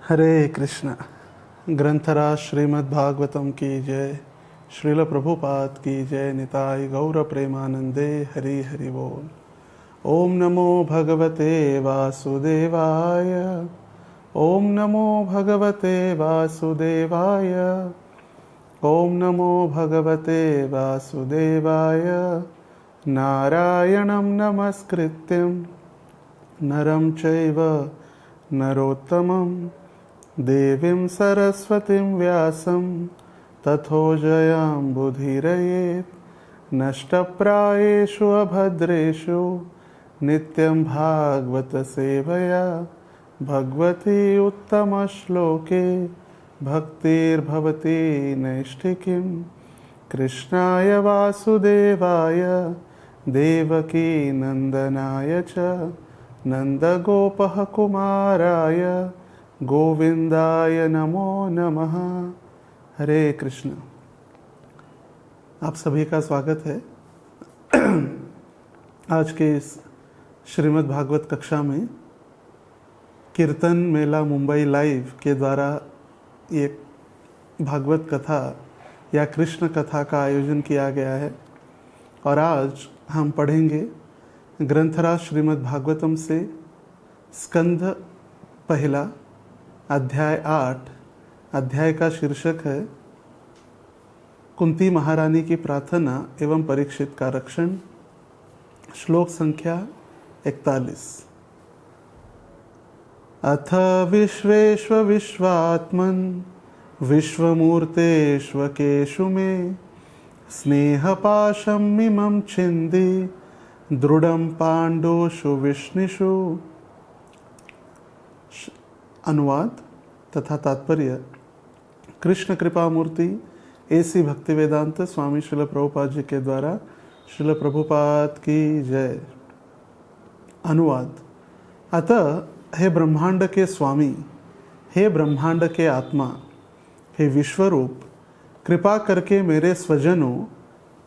हरे कृष्ण। ग्रंथराज श्रीमद् भागवतम की जय। श्रील प्रभुपाद की जय। निताय गौर प्रेमानंदे। हरि हरि बोल। ओम नमो भगवते वासुदेवाय। ओम नमो भगवते वासुदेवाय। ओम नमो भगवते वासुदेवाय। नारायणं नमस्कृत्यं नरं चैव नरोत्तमं देवीं सरस्वतीं व्यासं ततो जयाम्बुधिरयेत्। नष्टप्रायेषु अभद्रेषु नित्यं भागवत सेवया भगवती उत्तमश्लोके भक्तिर्भवति नैष्ठिकीं। कृष्णाय वासुदेवाय देवकी नंदनाय च नंदगोपः कुमाराय गोविंदाय नमो नमः। हरे कृष्ण। आप सभी का स्वागत है आज के इस श्रीमद् भागवत कक्षा में। कीर्तन मेला मुंबई लाइव के द्वारा एक भागवत कथा या कृष्ण कथा का आयोजन किया गया है और आज हम पढ़ेंगे ग्रंथराज श्रीमद् भागवतम से स्कंध पहला अध्याय 8। अध्याय का शीर्षक है कुंती महारानी की प्रार्थना एवं परीक्षित का रक्षण। श्लोक संख्या 41। अथ विश्वेश्व विश्वात्मन् विश्वमूर्तेष्वकेषु मे स्नेहपाशं मिमं छिन्धि दृढ़ं पाण्डुषु विष्णुषु। अनुवाद तथा तात्पर्य। कृष्ण कृपा मूर्ति एसी भक्ति वेदांत स्वामी श्रील प्रभुपाद जी के द्वारा श्रील प्रभुपाद की जय। अनुवाद। अतः हे ब्रह्मांड के स्वामी, हे ब्रह्मांड के आत्मा, हे विश्वरूप, कृपा करके मेरे स्वजनों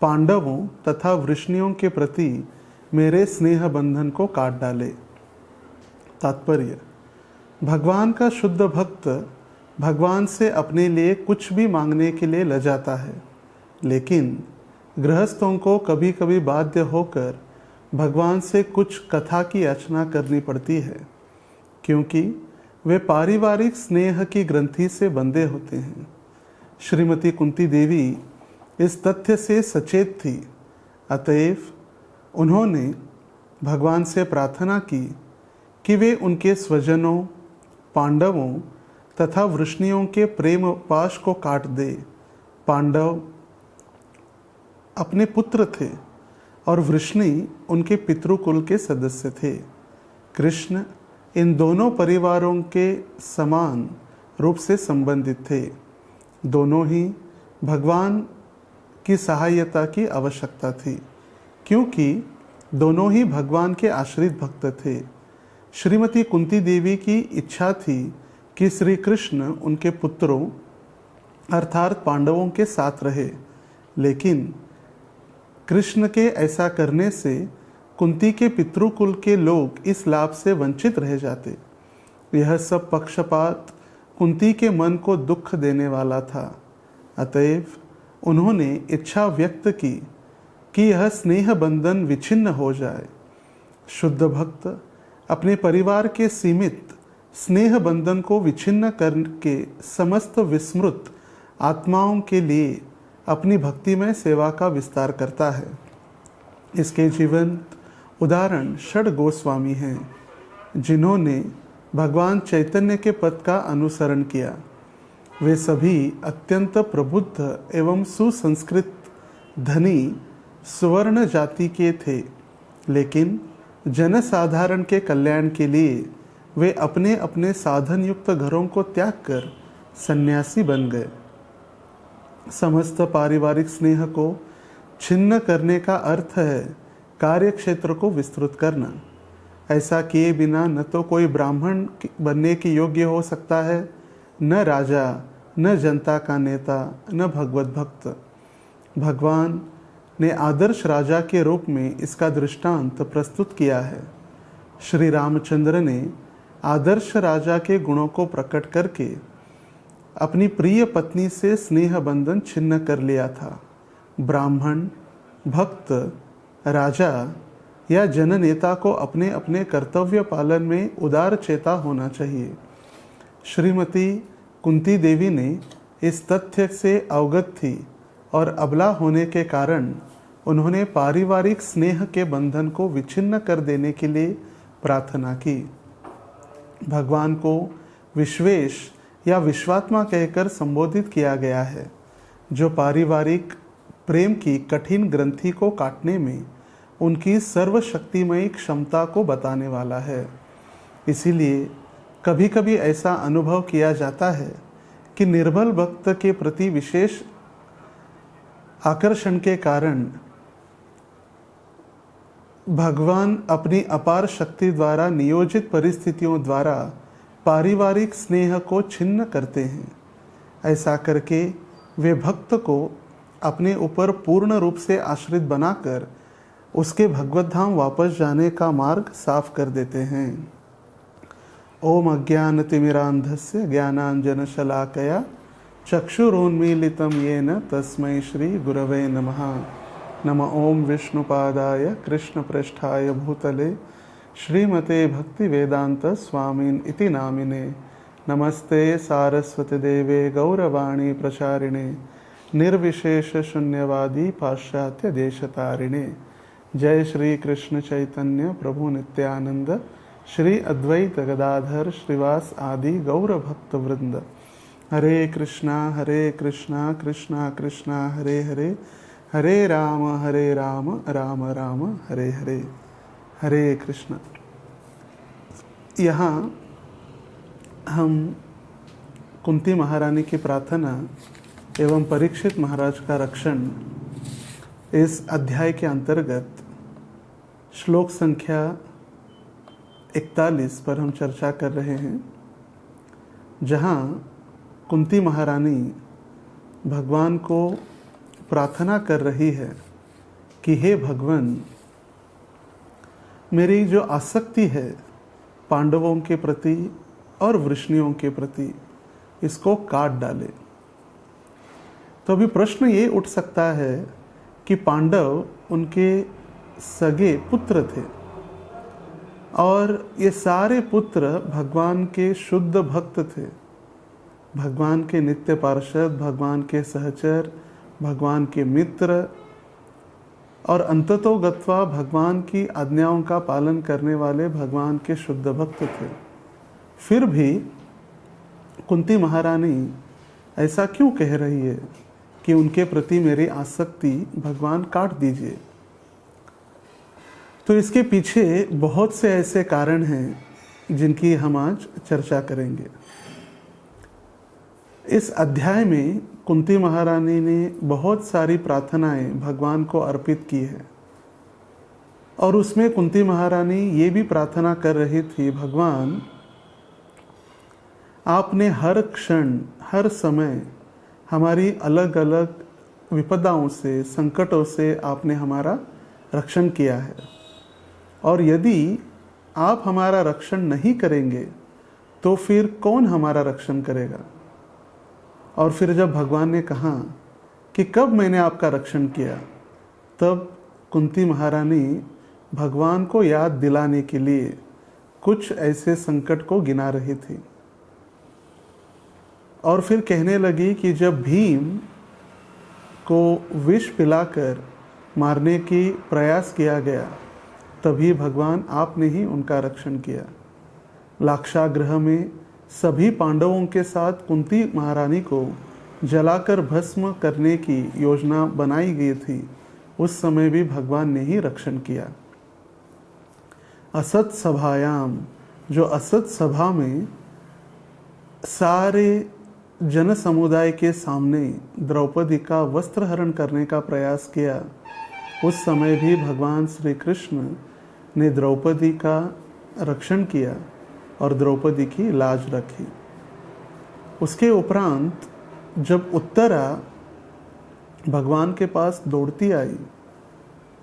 पांडवों तथा वृष्णियों के प्रति मेरे स्नेह बंधन को काट डाले। तात्पर्य। भगवान का शुद्ध भक्त भगवान से अपने लिए कुछ भी मांगने के लिए लजाता है, लेकिन गृहस्थों को कभी कभी बाध्य होकर भगवान से कुछ कथा की याचना करनी पड़ती है, क्योंकि वे पारिवारिक स्नेह की ग्रंथि से बंधे होते हैं। श्रीमती कुंती देवी इस तथ्य से सचेत थी, अतएव उन्होंने भगवान से प्रार्थना की कि वे उनके स्वजनों पांडवों तथा वृष्णियों के प्रेम पाश को काट दे। पांडव अपने पुत्र थे और वृष्णि उनके पितृकुल के सदस्य थे। कृष्ण इन दोनों परिवारों के समान रूप से संबंधित थे। दोनों ही भगवान की सहायता की आवश्यकता थी, क्योंकि दोनों ही भगवान के आश्रित भक्त थे। श्रीमती कुंती देवी की इच्छा थी कि श्री कृष्ण उनके पुत्रों अर्थात पांडवों के साथ रहे, लेकिन कृष्ण के ऐसा करने से कुंती के पितृकुल के लोग इस लाभ से वंचित रह जाते। यह सब पक्षपात कुंती के मन को दुख देने वाला था। अतएव उन्होंने इच्छा व्यक्त की कि यह स्नेह बंधन विच्छिन्न हो जाए। शुद्ध भक्त अपने परिवार के सीमित स्नेह बंधन को विच्छिन्न करके समस्त विस्मृत आत्माओं के लिए अपनी भक्तिमय सेवा का विस्तार करता है। इसके जीवंत उदाहरण षड गोस्वामी हैं, जिन्होंने भगवान चैतन्य के पद का अनुसरण किया। वे सभी अत्यंत प्रबुद्ध एवं सुसंस्कृत धनी सुवर्ण जाति के थे, लेकिन जनसाधारण के कल्याण के लिए वे अपने अपने साधन युक्त घरों को त्याग कर सन्यासी बन गए। समस्त पारिवारिक स्नेह को छिन्न करने का अर्थ है कार्य क्षेत्र को विस्तृत करना। ऐसा किए बिना न तो कोई ब्राह्मण बनने के योग्य हो सकता है, न राजा, न जनता का नेता, न भगवत भक्त। भगवान ने आदर्श राजा के रूप में इसका दृष्टांत प्रस्तुत किया है। श्री रामचंद्र ने आदर्श राजा के गुणों को प्रकट करके अपनी प्रिय पत्नी से स्नेह बंधन छिन्न कर लिया था। ब्राह्मण, भक्त, राजा या जननेता को अपने अपने कर्तव्य पालन में उदार चेता होना चाहिए। श्रीमती कुंती देवी ने इस तथ्य से अवगत थी और अबला होने के कारण उन्होंने पारिवारिक स्नेह के बंधन को विच्छिन्न कर देने के लिए प्रार्थना की। भगवान को विश्वेश या विश्वात्मा कहकर संबोधित किया गया है, जो पारिवारिक प्रेम की कठिन ग्रंथि को काटने में उनकी सर्वशक्तिमयी क्षमता को बताने वाला है। इसीलिए कभी कभी ऐसा अनुभव किया जाता है कि निर्बल भक्त के प्रति विशेष आकर्षण के कारण भगवान अपनी अपार शक्ति द्वारा नियोजित परिस्थितियों द्वारा पारिवारिक स्नेह को छिन्न करते हैं। ऐसा करके वे भक्त को अपने ऊपर पूर्ण रूप से आश्रित बनाकर उसके भगवत धाम वापस जाने का मार्ग साफ कर देते हैं। ओम अज्ञानतिमिरान्धस्य ज्ञानाञ्जनशलाकया चक्षुरोन्मीलितं येन तस्मै श्री गुरवे नमः। नमः ओम विष्णुपादाय कृष्णप्रेष्ठाय भूतले श्रीमते भक्तिवेदांत स्वामिन् इति नामिने। नमस्ते सारस्वती देवे गौरवाणी प्रचारिणे निर्विशेष शून्यवादी पाश्चात्य देशतारिणे। जय श्री कृष्ण चैतन्य प्रभु नित्यानंद श्री अद्वैत गदाधर श्रीवास आदि गौर भक्त वृंद। हरे कृष्णा कृष्णा कृष्णा हरे हरे, हरे राम राम राम हरे हरे। हरे कृष्ण। यहाँ हम कुंती महारानी की प्रार्थना एवं परीक्षित महाराज का रक्षण इस अध्याय के अंतर्गत श्लोक संख्या 41 पर हम चर्चा कर रहे हैं, जहाँ कुंती महारानी भगवान को प्रार्थना कर रही है कि हे भगवान, मेरी जो आसक्ति है पांडवों के प्रति और वृष्णियों के प्रति, इसको काट डाले। तो अभी प्रश्न ये उठ सकता है कि पांडव उनके सगे पुत्र थे और ये सारे पुत्र भगवान के शुद्ध भक्त थे, भगवान के नित्य पार्षद, भगवान के सहचर, भगवान के मित्र और अंततो गत्वा भगवान की आज्ञाओं का पालन करने वाले भगवान के शुद्ध भक्त थे। फिर भी कुंती महारानी ऐसा क्यों कह रही है कि उनके प्रति मेरी आसक्ति भगवान काट दीजिए? तो इसके पीछे बहुत से ऐसे कारण हैं जिनकी हम आज चर्चा करेंगे। इस अध्याय में कुंती महारानी ने बहुत सारी प्रार्थनाएं भगवान को अर्पित की है और उसमें कुंती महारानी ये भी प्रार्थना कर रही थी, भगवान आपने हर क्षण हर समय हमारी अलग अलग विपदाओं से, संकटों से आपने हमारा रक्षण किया है, और यदि आप हमारा रक्षण नहीं करेंगे तो फिर कौन हमारा रक्षण करेगा? और फिर जब भगवान ने कहा कि कब मैंने आपका रक्षण किया, तब कुंती महारानी भगवान को याद दिलाने के लिए कुछ ऐसे संकट को गिना रही थी और फिर कहने लगी कि जब भीम को विष पिलाकर मारने की प्रयास किया गया, तभी भगवान आपने ही उनका रक्षण किया। लाक्षागृह में सभी पांडवों के साथ कुंती महारानी को जलाकर भस्म करने की योजना बनाई गई थी, उस समय भी भगवान ने ही रक्षण किया। असत सभायाम, जो असत सभा में सारे जन समुदाय के सामने द्रौपदी का वस्त्र हरण करने का प्रयास किया, उस समय भी भगवान श्री कृष्ण ने द्रौपदी का रक्षण किया और द्रौपदी की लाज रखी। उसके उपरांत जब उत्तरा भगवान के पास दौड़ती आई,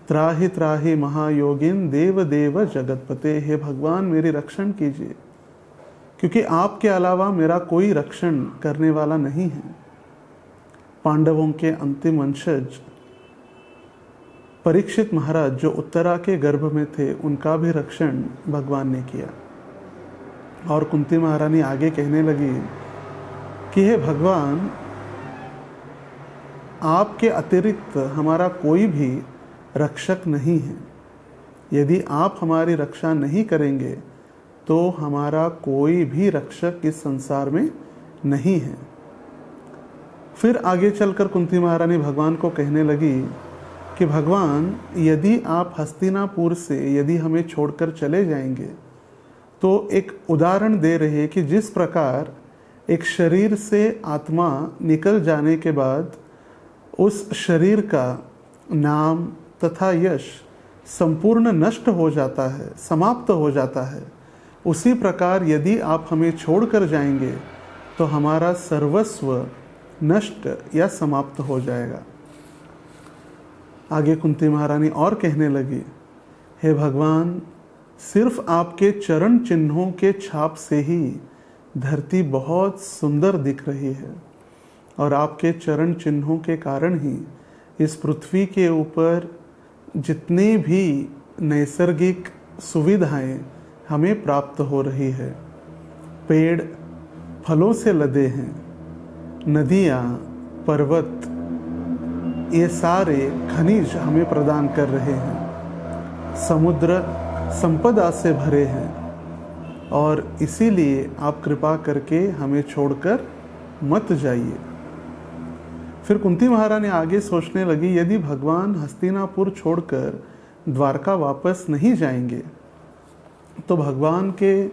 त्राहि त्राहि महायोगिन देव देव जगतपते, हे भगवान मेरी रक्षण कीजिए, क्योंकि आपके अलावा मेरा कोई रक्षण करने वाला नहीं है। पांडवों के अंतिम वंशज परीक्षित महाराज जो उत्तरा के गर्भ में थे, उनका भी रक्षण भगवान ने किया। और कुंती महारानी आगे कहने लगी कि हे भगवान, आपके अतिरिक्त हमारा कोई भी रक्षक नहीं है। यदि आप हमारी रक्षा नहीं करेंगे तो हमारा कोई भी रक्षक इस संसार में नहीं है। फिर आगे चलकर कुंती महारानी भगवान को कहने लगी कि भगवान, यदि आप हस्तिनापुर से यदि हमें छोड़कर चले जाएंगे तो एक उदाहरण दे रहे कि जिस प्रकार एक शरीर से आत्मा निकल जाने के बाद उस शरीर का नाम तथा यश संपूर्ण नष्ट हो जाता है, समाप्त हो जाता है, उसी प्रकार यदि आप हमें छोड़कर जाएंगे तो हमारा सर्वस्व नष्ट या समाप्त हो जाएगा। आगे कुंती महारानी और कहने लगी, हे भगवान, सिर्फ आपके चरण चिन्हों के छाप से ही धरती बहुत सुंदर दिख रही है और आपके चरण चिन्हों के कारण ही इस पृथ्वी के ऊपर जितनी भी नैसर्गिक सुविधाएं हमें प्राप्त हो रही है, पेड़ फलों से लदे हैं, नदियाँ, पर्वत, ये सारे खनिज हमें प्रदान कर रहे हैं, समुद्र संपदा से भरे हैं और इसीलिए आप कृपा करके हमें छोड़कर मत जाइए। फिर कुंती महारानी आगे सोचने लगी, यदि भगवान हस्तिनापुर छोड़कर द्वारका वापस नहीं जाएंगे तो भगवान के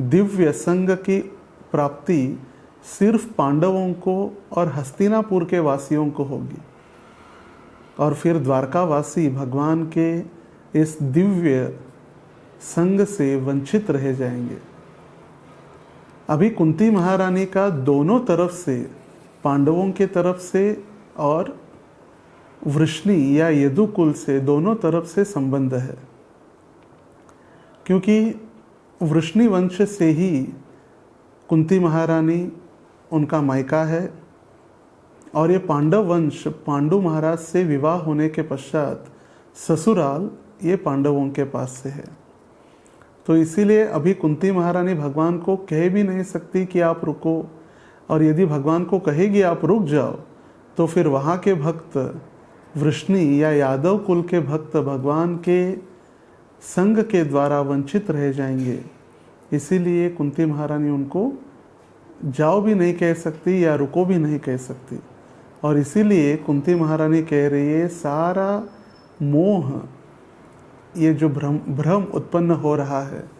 दिव्य संग की प्राप्ति सिर्फ पांडवों को और हस्तिनापुर के वासियों को होगी और फिर द्वारकावासी भगवान के इस दिव्य संग से वंचित रह जाएंगे। अभी कुंती महारानी का दोनों तरफ से, पांडवों के तरफ से और वृष्णि या यदुकुल से, दोनों तरफ से संबंध है, क्योंकि वृष्णि वंश से ही कुंती महारानी उनका मायका है और ये पांडव वंश पांडु महाराज से विवाह होने के पश्चात ससुराल ये पांडवों के पास से है। तो इसीलिए अभी कुंती महारानी भगवान को कह भी नहीं सकती कि आप रुको, और यदि भगवान को कहेगी आप रुक जाओ तो फिर वहाँ के भक्त वृष्णि या यादव कुल के भक्त भगवान के संग के द्वारा वंचित रह जाएंगे। इसीलिए कुंती महारानी उनको जाओ भी नहीं कह सकती या रुको भी नहीं कह सकती, और इसीलिए कुंती महारानी कह रही है सारा मोह, ये जो भ्रम उत्पन्न हो रहा है,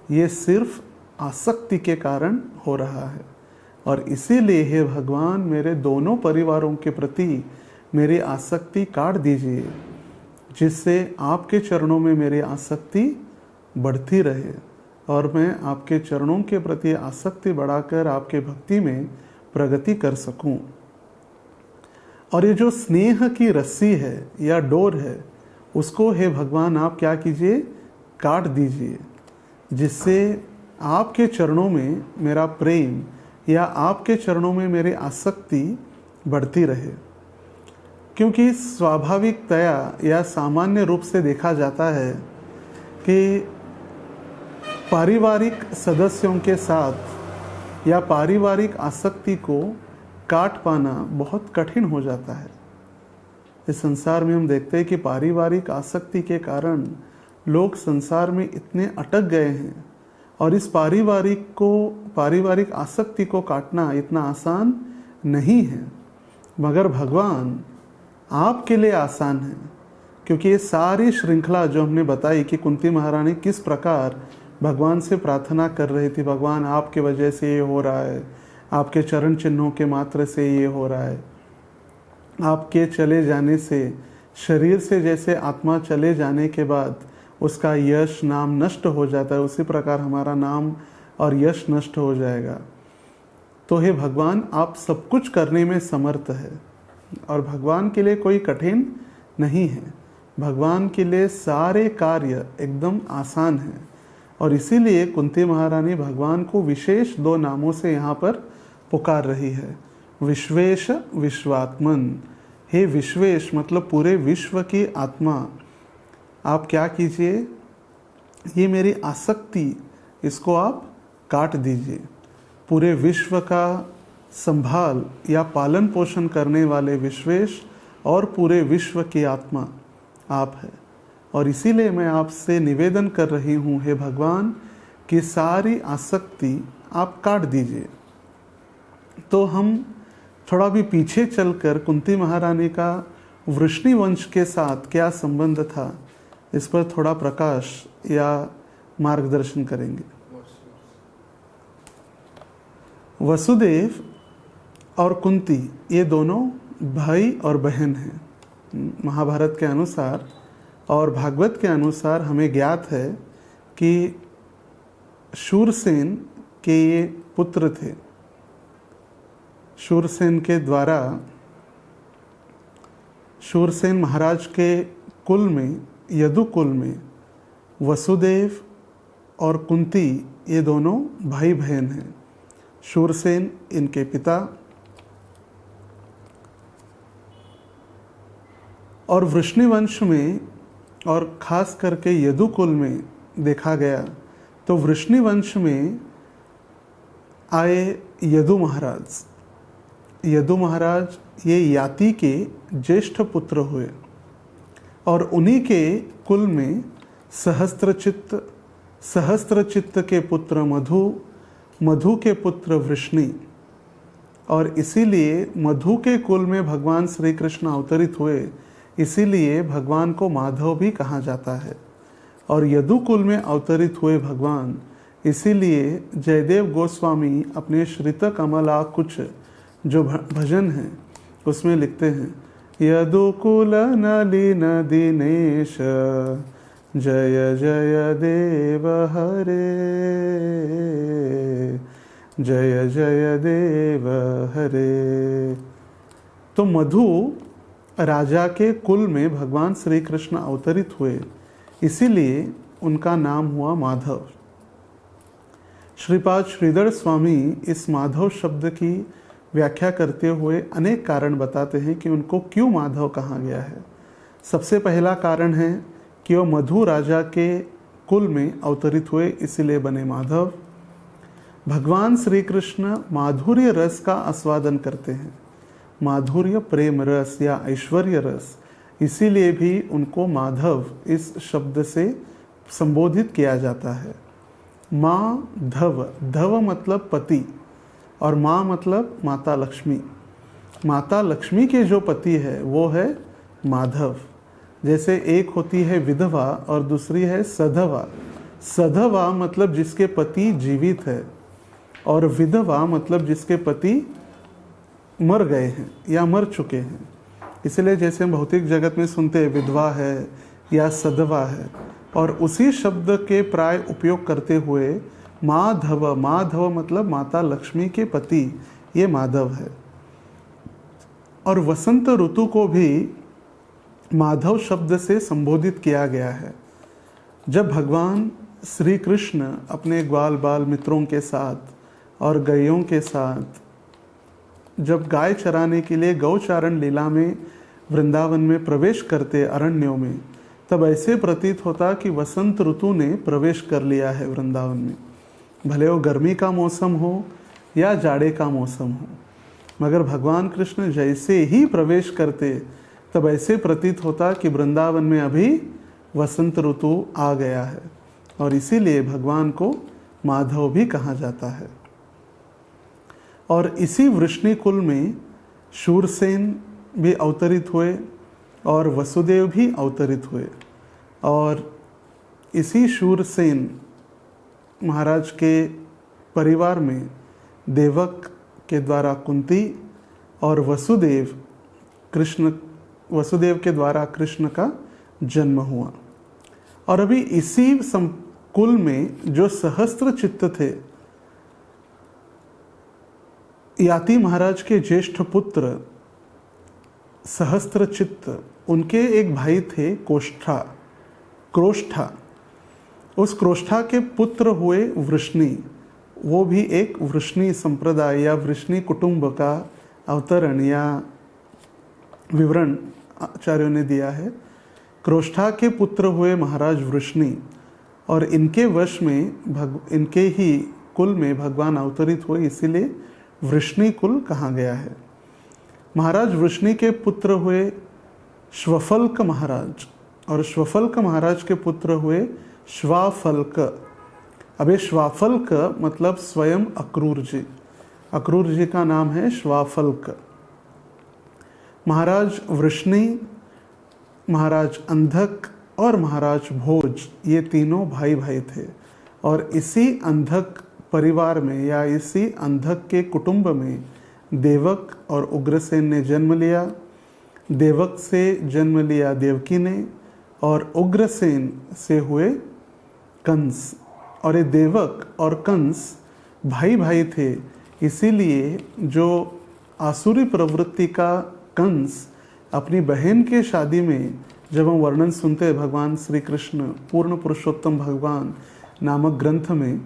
ये सिर्फ आसक्ति के कारण हो रहा है। और इसीलिए हे भगवान, मेरे दोनों परिवारों के प्रति मेरी आसक्ति काट दीजिए, जिससे आपके चरणों में मेरी आसक्ति बढ़ती रहे और मैं आपके चरणों के प्रति आसक्ति बढ़ाकर आपके भक्ति में प्रगति कर सकूं। और ये जो स्नेह की रस्सी है या डोर है, उसको हे भगवान आप क्या कीजिए, काट दीजिए, जिससे आपके चरणों में मेरा प्रेम या आपके चरणों में मेरी आसक्ति बढ़ती रहे। क्योंकि स्वाभाविकतया या सामान्य रूप से देखा जाता है कि पारिवारिक सदस्यों के साथ या पारिवारिक आसक्ति को काट पाना बहुत कठिन हो जाता है। इस संसार में हम देखते हैं कि पारिवारिक आसक्ति के कारण लोग संसार में इतने अटक गए हैं, और इस पारिवारिक आसक्ति को काटना इतना आसान नहीं है, मगर भगवान आपके लिए आसान है। क्योंकि ये सारी श्रृंखला जो हमने बताई कि कुंती महारानी किस प्रकार भगवान से प्रार्थना कर रही थी, भगवान आपके वजह से ये हो रहा है, आपके चरण चिन्हों के मात्र से ये हो रहा है, आपके चले जाने से, शरीर से जैसे आत्मा चले जाने के बाद उसका यश नाम नष्ट हो जाता है, उसी प्रकार हमारा नाम और यश नष्ट हो जाएगा। तो हे भगवान, आप सब कुछ करने में समर्थ है और भगवान के लिए कोई कठिन नहीं है। भगवान के लिए सारे कार्य एकदम आसान हैं। और इसीलिए कुंती महारानी भगवान को विशेष 2 नामों से यहाँ पर पुकार रही है। विश्वेश विश्वात्मन, हे विश्वेश मतलब पूरे विश्व की आत्मा, आप क्या कीजिए, ये मेरी आसक्ति इसको आप काट दीजिए। पूरे विश्व का संभाल या पालन पोषण करने वाले विश्वेश और पूरे विश्व की आत्मा आप है, और इसीलिए मैं आपसे निवेदन कर रही हूँ हे भगवान कि सारी आसक्ति आप काट दीजिए। तो हम थोड़ा भी पीछे चलकर कुंती महारानी का वृष्णि वंश के साथ क्या संबंध था, इस पर थोड़ा प्रकाश या मार्गदर्शन करेंगे। वसुदेव और कुंती ये दोनों भाई और बहन हैं। महाभारत के अनुसार और भागवत के अनुसार हमें ज्ञात है कि शूरसेन के ये पुत्र थे। शूरसेन के द्वारा, शूरसेन महाराज के कुल में, यदुकुल में वसुदेव और कुंती ये दोनों भाई बहन हैं। शूरसेन इनके पिता, और वृष्णिवंश में और खास करके यदुकुल में देखा गया तो वृष्णिवंश में आए यदु महाराज। यदु महाराज ये याति के ज्येष्ठ पुत्र हुए, और उन्हीं के कुल में सहस्त्रचित्त के पुत्र मधु, मधु के पुत्र वृष्णि, और इसीलिए मधु के कुल में भगवान श्री कृष्ण अवतरित हुए, इसीलिए भगवान को माधव भी कहा जाता है। और यदुकुल में अवतरित हुए भगवान, इसीलिए जयदेव गोस्वामी अपने श्रित कमला कुछ जो भजन है उसमें लिखते हैं, यदुकुल नलिन दिनेश जय जय देव हरे, जय जय देव हरे। तो मधु राजा के कुल में भगवान श्री कृष्ण अवतरित हुए, इसीलिए उनका नाम हुआ माधव। श्रीपाद श्रीधर स्वामी इस माधव शब्द की व्याख्या करते हुए अनेक कारण बताते हैं कि उनको क्यों माधव कहा गया है। सबसे पहला कारण है कि वो मधु राजा के कुल में अवतरित हुए, इसीलिए बने माधव। भगवान श्री कृष्ण माधुर्य रस का आस्वादन करते हैं, माधुर्य प्रेम रस या ऐश्वर्य रस, इसीलिए भी उनको माधव इस शब्द से संबोधित किया जाता है। माँ धव, धव मतलब पति, और माँ मतलब माता लक्ष्मी। माता लक्ष्मी के जो पति है वो है माधव। जैसे एक होती है विधवा और दूसरी है सधवा। सधवा मतलब जिसके पति जीवित है, और विधवा मतलब जिसके पति मर गए हैं या मर चुके हैं। इसलिए जैसे हम भौतिक जगत में सुनते हैं विधवा है या सधवा है, और उसी शब्द के प्राय उपयोग करते हुए माधव, माधव मतलब माता लक्ष्मी के पति, ये माधव है। और वसंत ऋतु को भी माधव शब्द से संबोधित किया गया है। जब भगवान श्री कृष्ण अपने ग्वाल बाल मित्रों के साथ और गैयों के साथ जब गाय चराने के लिए गौचारण लीला में वृंदावन में प्रवेश करते अरण्यों में, तब ऐसे प्रतीत होता कि वसंत ऋतु ने प्रवेश कर लिया है वृंदावन में। भले वो गर्मी का मौसम हो या जाड़े का मौसम हो, मगर भगवान कृष्ण जैसे ही प्रवेश करते तब ऐसे प्रतीत होता कि वृंदावन में अभी वसंत ऋतु आ गया है, और इसीलिए भगवान को माधव भी कहा जाता है। और इसी वृष्णि कुल में शूरसेन भी अवतरित हुए और वसुदेव भी अवतरित हुए, और इसी शूरसेन महाराज के परिवार में देवक के द्वारा कुंती और वसुदेव के द्वारा कृष्ण का जन्म हुआ। और अभी इसी कुल में जो सहस्त्र चित्त थे, याति महाराज के ज्येष्ठ पुत्र सहस्त्रचित्त, उनके एक भाई थे क्रोष्ठा। उस क्रोष्ठा के पुत्र हुए वृष्णि, वो भी एक वृष्णि संप्रदाय या वृष्णि कुटुंब का अवतरण या विवरण आचार्यों ने दिया है। क्रोष्ठा के पुत्र हुए महाराज वृष्णि और इनके वश में इनके ही कुल में भगवान अवतरित हुए, इसीलिए वृष्णि कुल कहा गया है। महाराज वृष्णि के पुत्र हुए श्वफल्क महाराज और श्वफल्क महाराज के पुत्र हुए श्वाफल्क। अब ये श्वाफल्क मतलब स्वयं अक्रूर जी, अक्रूर जी का नाम है श्वाफल्क। महाराज वृष्णि, महाराज अंधक और महाराज भोज ये तीनों भाई भाई थे और इसी अंधक परिवार में या इसी अंधक के कुटुंब में देवक और उग्रसेन ने जन्म लिया। देवक से जन्म लिया देवकी ने और उग्रसेन से हुए कंस। और ये देवक और कंस भाई भाई थे, इसीलिए जो आसुरी प्रवृत्ति का कंस अपनी बहन के शादी में जब हम वर्णन सुनते हैं भगवान श्री कृष्ण पूर्ण पुरुषोत्तम भगवान नामक ग्रंथ में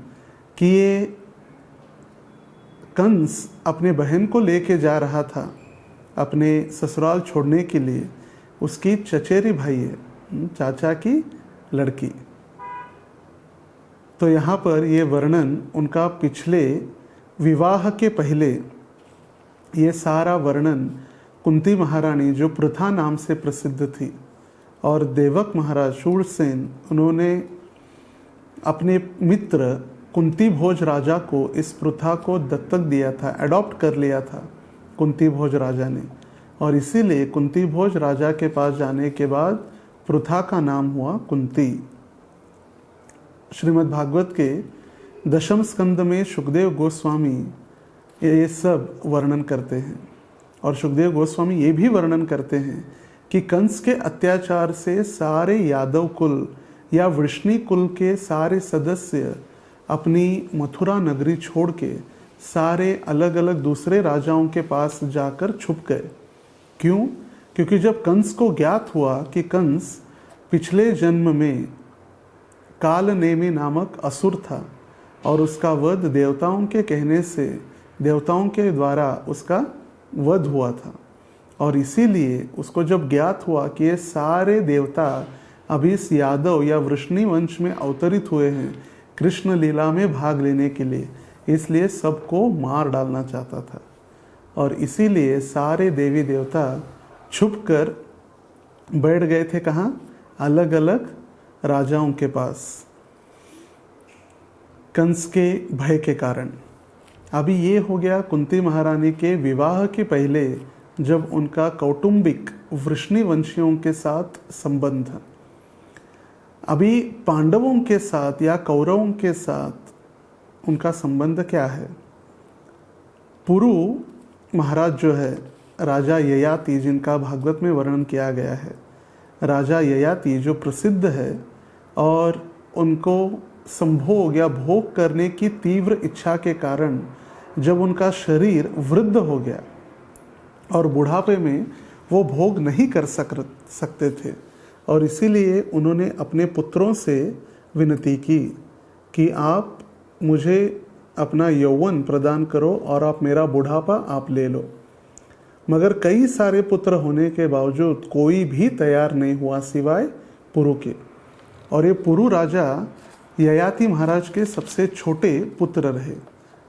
कि ये कंस अपने बहन को लेके जा रहा था अपने ससुराल छोड़ने के लिए, उसकी चचेरी भाई है, चाचा की लड़की। तो यहाँ पर ये वर्णन उनका पिछले विवाह के पहले, ये सारा वर्णन कुंती महारानी जो पृथा नाम से प्रसिद्ध थी और देवक महाराज शूरसेन, उन्होंने अपने मित्र कुंती भोज राजा को इस प्रथा को दत्तक दिया था, अडॉप्ट कर लिया था कुंती भोज राजा ने। और इसीलिए कुंती भोज राजा के पास जाने के बाद प्रथा का नाम हुआ कुंती। श्रीमद् भागवत के दशम स्कंद में सुखदेव गोस्वामी ये सब वर्णन करते हैं और सुखदेव गोस्वामी ये भी वर्णन करते हैं कि कंस के अत्याचार से सारे यादव कुल या वृष्णि कुल के सारे सदस्य अपनी मथुरा नगरी छोड़ के सारे अलग अलग दूसरे राजाओं के पास जाकर छुप गए। क्यों? क्योंकि जब कंस को ज्ञात हुआ कि कंस पिछले जन्म में कालनेमी नामक असुर था और उसका वध देवताओं के कहने से, देवताओं के द्वारा उसका वध हुआ था, और इसीलिए उसको जब ज्ञात हुआ कि ये सारे देवता अभी इस यादव या वृष्णि वंश में अवतरित हुए हैं कृष्ण लीला में भाग लेने के लिए, इसलिए सबको मार डालना चाहता था। और इसीलिए सारे देवी देवता छुपकर बैठ गए थे कहाँ? अलग अलग राजाओं के पास, कंस के भय के कारण। अभी ये हो गया कुंती महारानी के विवाह के पहले, जब उनका कौटुंबिक वृष्णि वंशियों के साथ संबंध। अभी पांडवों के साथ या कौरवों के साथ उनका संबंध क्या है? पुरु महाराज जो है, राजा ययाति, जिनका भागवत में वर्णन किया गया है, राजा ययाति जो प्रसिद्ध है और उनको संभोग या भोग करने की तीव्र इच्छा के कारण जब उनका शरीर वृद्ध हो गया और बुढ़ापे में वो भोग नहीं कर सकते थे, और इसीलिए उन्होंने अपने पुत्रों से विनती की कि आप मुझे अपना यौवन प्रदान करो और आप मेरा बुढ़ापा आप ले लो। मगर कई सारे पुत्र होने के बावजूद कोई भी तैयार नहीं हुआ सिवाय पुरु के। और ये पुरु राजा ययाति महाराज के सबसे छोटे पुत्र रहे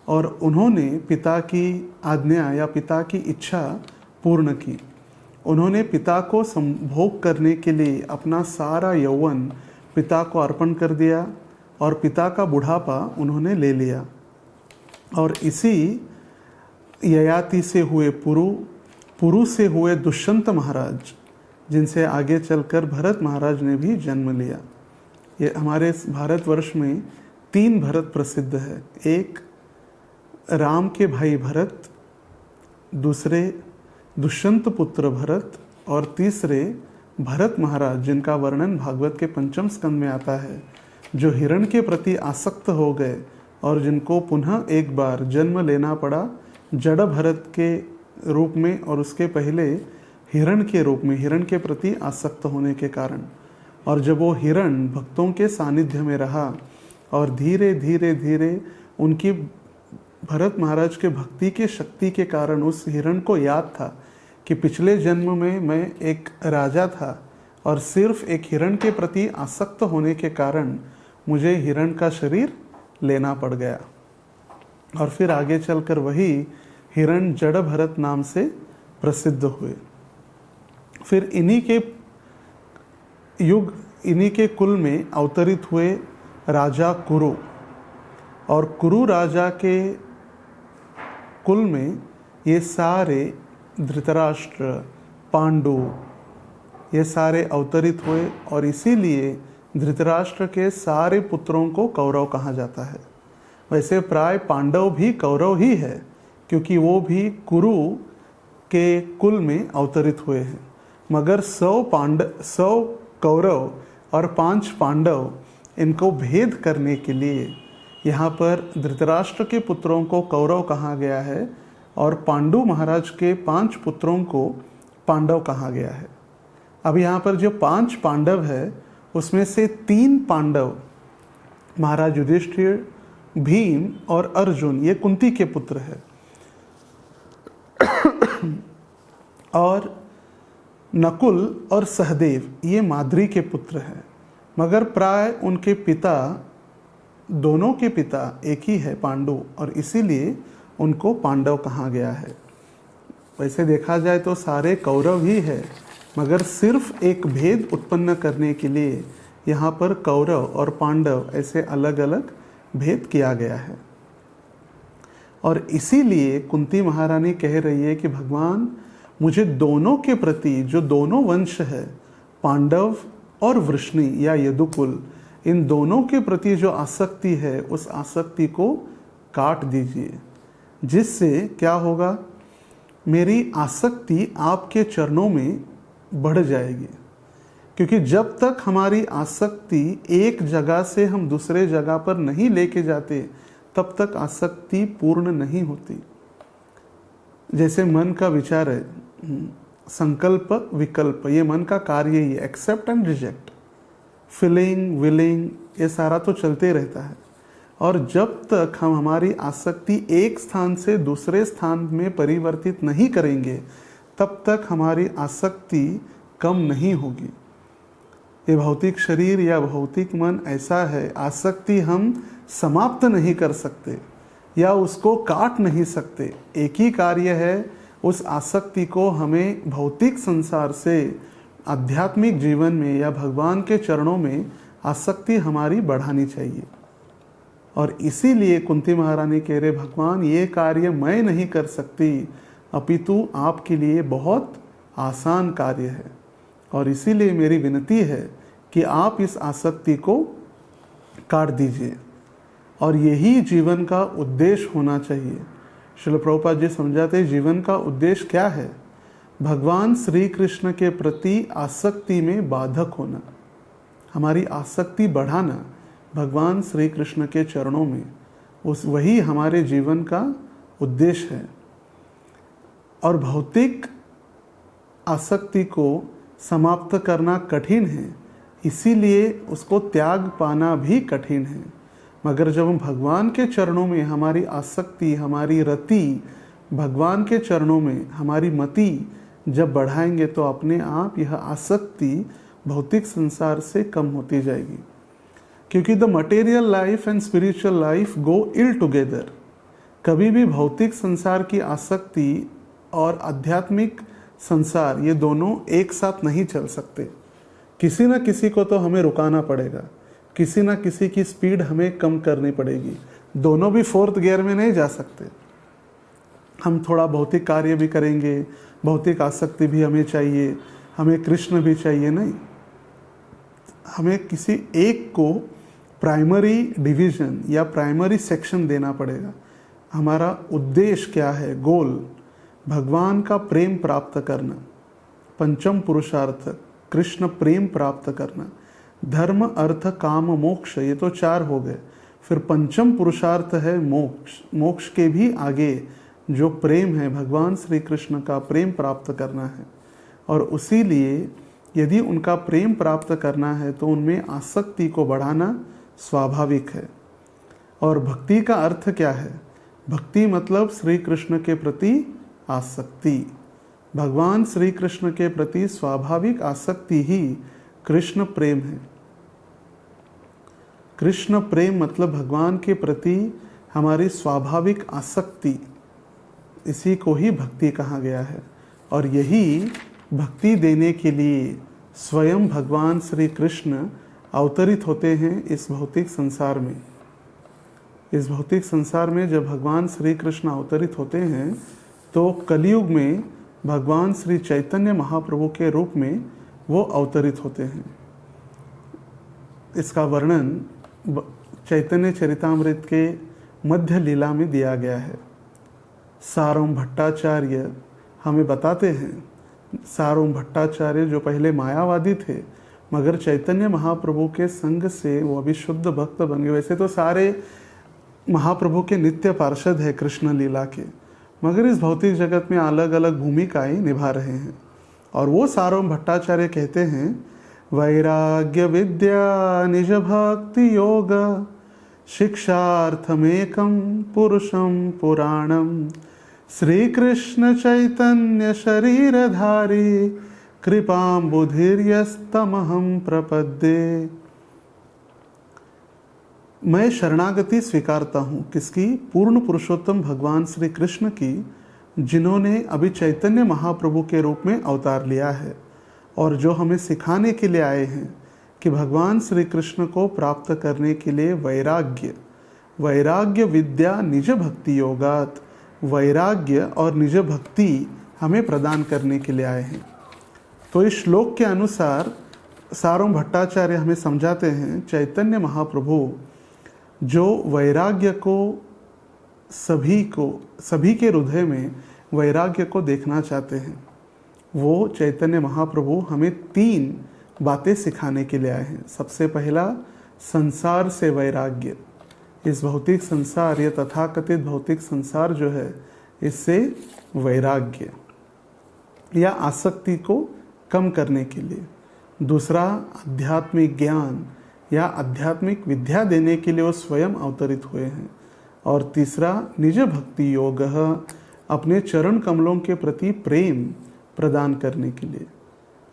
और उन्होंने पिता की आज्ञा या पिता की इच्छा पूर्ण की। उन्होंने पिता को संभोग करने के लिए अपना सारा यौवन पिता को अर्पण कर दिया और पिता का बुढ़ापा उन्होंने ले लिया। और इसी ययाति से हुए पुरु से हुए दुष्यंत महाराज, जिनसे आगे चलकर भरत महाराज ने भी जन्म लिया। ये हमारे भारतवर्ष में 3 भरत प्रसिद्ध है। एक राम के भाई भरत, दूसरे दुष्यंत पुत्र भरत और तीसरे भरत महाराज, जिनका वर्णन भागवत के 5वें स्कंद में आता है, जो हिरण के प्रति आसक्त हो गए और जिनको पुनः एक बार जन्म लेना पड़ा जड़ भरत के रूप में और उसके पहले हिरण के रूप में, हिरण के प्रति आसक्त होने के कारण। और जब वो हिरण भक्तों के सानिध्य में रहा और धीरे धीरे धीरे उनकी भरत महाराज के भक्ति की शक्ति के कारण उस हिरण को याद था कि पिछले जन्म में मैं एक राजा था और सिर्फ एक हिरण के प्रति आसक्त होने के कारण मुझे हिरण का शरीर लेना पड़ गया। और फिर आगे चलकर वही हिरण जड़ भरत नाम से प्रसिद्ध हुए। फिर इन्हीं के कुल में अवतरित हुए राजा कुरु, और कुरु राजा के कुल में ये सारे धृतराष्ट्र, पांडु, ये सारे अवतरित हुए, और इसीलिए धृतराष्ट्र के सारे पुत्रों को कौरव कहा जाता है। वैसे प्राय पांडव भी कौरव ही है, क्योंकि वो भी कुरु के कुल में अवतरित हुए हैं। मगर 100 कौरव और 5 पांडव, इनको भेद करने के लिए यहाँ पर धृतराष्ट्र के पुत्रों को कौरव कहा गया है और पांडु महाराज के 5 पुत्रों को पांडव कहा गया है। अब यहाँ पर जो 5 पांडव है उसमें से 3 पांडव महाराज युधिष्ठिर, भीम और अर्जुन, ये कुंती के पुत्र है, और नकुल और सहदेव ये माद्री के पुत्र हैं। मगर प्राय उनके पिता, दोनों के पिता एक ही है, पांडु, और इसीलिए उनको पांडव कहा गया है। वैसे देखा जाए तो सारे कौरव ही है, मगर सिर्फ एक भेद उत्पन्न करने के लिए यहाँ पर कौरव और पांडव ऐसे अलग अलग भेद किया गया है। और इसीलिए कुंती महारानी कह रही है कि भगवान मुझे दोनों के प्रति, जो दोनों वंश है, पांडव और वृष्णि या यदुकुल, इन दोनों के प्रति जो आसक्ति है उस आसक्ति को काट दीजिए, जिससे क्या होगा, मेरी आसक्ति आपके चरणों में बढ़ जाएगी। क्योंकि जब तक हमारी आसक्ति एक जगह से हम दूसरे जगह पर नहीं लेके जाते, तब तक आसक्ति पूर्ण नहीं होती। जैसे मन का विचार है, संकल्प विकल्प, ये मन का कार्य ही है, accept and reject, feeling willing, ये सारा तो चलते रहता है। और जब तक हम हमारी आसक्ति एक स्थान से दूसरे स्थान में परिवर्तित नहीं करेंगे, तब तक हमारी आसक्ति कम नहीं होगी। ये भौतिक शरीर या भौतिक मन ऐसा है, आसक्ति हम समाप्त नहीं कर सकते या उसको काट नहीं सकते। एक ही कार्य है, उस आसक्ति को हमें भौतिक संसार से आध्यात्मिक जीवन में या भगवान के चरणों में आसक्ति हमारी बढ़ानी चाहिए। और इसीलिए कुंती महारानी कह रहे, भगवान ये कार्य मैं नहीं कर सकती, अपितु आपके लिए बहुत आसान कार्य है, और इसीलिए मेरी विनती है कि आप इस आसक्ति को काट दीजिए। और यही जीवन का उद्देश्य होना चाहिए। श्रील प्रभुपाद जी समझाते, जीवन का उद्देश्य क्या है? भगवान श्री कृष्ण के प्रति आसक्ति में बाधक होना, हमारी आसक्ति बढ़ाना भगवान श्री कृष्ण के चरणों में, वही हमारे जीवन का उद्देश्य है। और भौतिक आसक्ति को समाप्त करना कठिन है, इसीलिए उसको त्याग पाना भी कठिन है। मगर जब हम भगवान के चरणों में हमारी आसक्ति, हमारी रति भगवान के चरणों में, हमारी मति जब बढ़ाएंगे, तो अपने आप यह आसक्ति भौतिक संसार से कम होती जाएगी। क्योंकि the material life and spiritual life go ill together. कभी भी भौतिक संसार की आसक्ति और आध्यात्मिक संसार, ये दोनों एक साथ नहीं चल सकते। किसी न किसी को तो हमें रुकाना पड़ेगा, किसी न किसी की स्पीड हमें कम करनी पड़ेगी। दोनों भी 4th गियर में नहीं जा सकते। हम थोड़ा भौतिक कार्य भी करेंगे, भौतिक आसक्ति भी हमें चाहिए, हमें कृष्ण भी चाहिए, नहीं। हमें किसी एक को प्राइमरी डिवीजन या प्राइमरी सेक्शन देना पड़ेगा। हमारा उद्देश्य क्या है? गोल भगवान का प्रेम प्राप्त करना, पंचम पुरुषार्थ कृष्ण प्रेम प्राप्त करना, धर्म अर्थ काम मोक्ष, ये तो 4 हो गए। फिर पंचम पुरुषार्थ है मोक्ष। मोक्ष के भी आगे जो प्रेम है, भगवान श्री कृष्ण का प्रेम प्राप्त करना है। और उसी लिए यदि उनका प्रेम प्राप्त करना है तो उनमें आसक्ति को बढ़ाना स्वाभाविक है। और भक्ति का अर्थ क्या है? भक्ति मतलब श्री कृष्ण के प्रति आसक्ति। भगवान श्री कृष्ण के प्रति स्वाभाविक आसक्ति ही कृष्ण प्रेम है। कृष्ण प्रेम मतलब भगवान के प्रति हमारी स्वाभाविक आसक्ति, इसी को ही भक्ति कहा गया है। और यही भक्ति देने के लिए स्वयं भगवान श्री कृष्ण अवतरित होते हैं इस भौतिक संसार में। इस भौतिक संसार में जब भगवान श्री कृष्ण अवतरित होते हैं तो कलयुग में भगवान श्री चैतन्य महाप्रभु के रूप में वो अवतरित होते हैं। इसका वर्णन चैतन्य चरितामृत के मध्य लीला में दिया गया है। सारोम भट्टाचार्य हमें बताते हैं, सारोम भट्टाचार्य जो पहले मायावादी थे मगर चैतन्य महाप्रभु के संग से वो अभी शुद्ध भक्त बन गए। वैसे तो सारे महाप्रभु के नित्य पार्षद है कृष्ण लीला के, मगर इस भौतिक जगत में अलग अलग भूमिकाएं निभा रहे हैं। और वो सारोम भट्टाचार्य कहते हैं, वैराग्य विद्या निज भक्ति योग शिक्षार्थमेकं पुरुषं पुराणं श्री कृष्ण चैतन्य शरीरधारी कृपाम्बुधिर्यस्तमहं प्रपद्ये। मैं शरणागति स्वीकारता हूँ किसकी? पूर्ण पुरुषोत्तम भगवान श्री कृष्ण की, जिन्होंने अभी चैतन्य महाप्रभु के रूप में अवतार लिया है और जो हमें सिखाने के लिए आए हैं कि भगवान श्री कृष्ण को प्राप्त करने के लिए वैराग्य विद्या निज भक्ति योगात, वैराग्य और निज भक्ति हमें प्रदान करने के लिए आए हैं। तो इस श्लोक के अनुसार सारोम भट्टाचार्य हमें समझाते हैं, चैतन्य महाप्रभु जो वैराग्य को सभी के हृदय में वैराग्य को देखना चाहते हैं, वो चैतन्य महाप्रभु हमें 3 बातें सिखाने के लिए आए हैं। सबसे पहला, संसार से वैराग्य। इस भौतिक संसार, ये तथाकथित भौतिक संसार जो है, इससे वैराग्य या आसक्ति को कम करने के लिए। दूसरा, आध्यात्मिक ज्ञान या आध्यात्मिक विद्या देने के लिए वो स्वयं अवतरित हुए हैं। और तीसरा, निज भक्ति योग, अपने चरण कमलों के प्रति प्रेम प्रदान करने के लिए।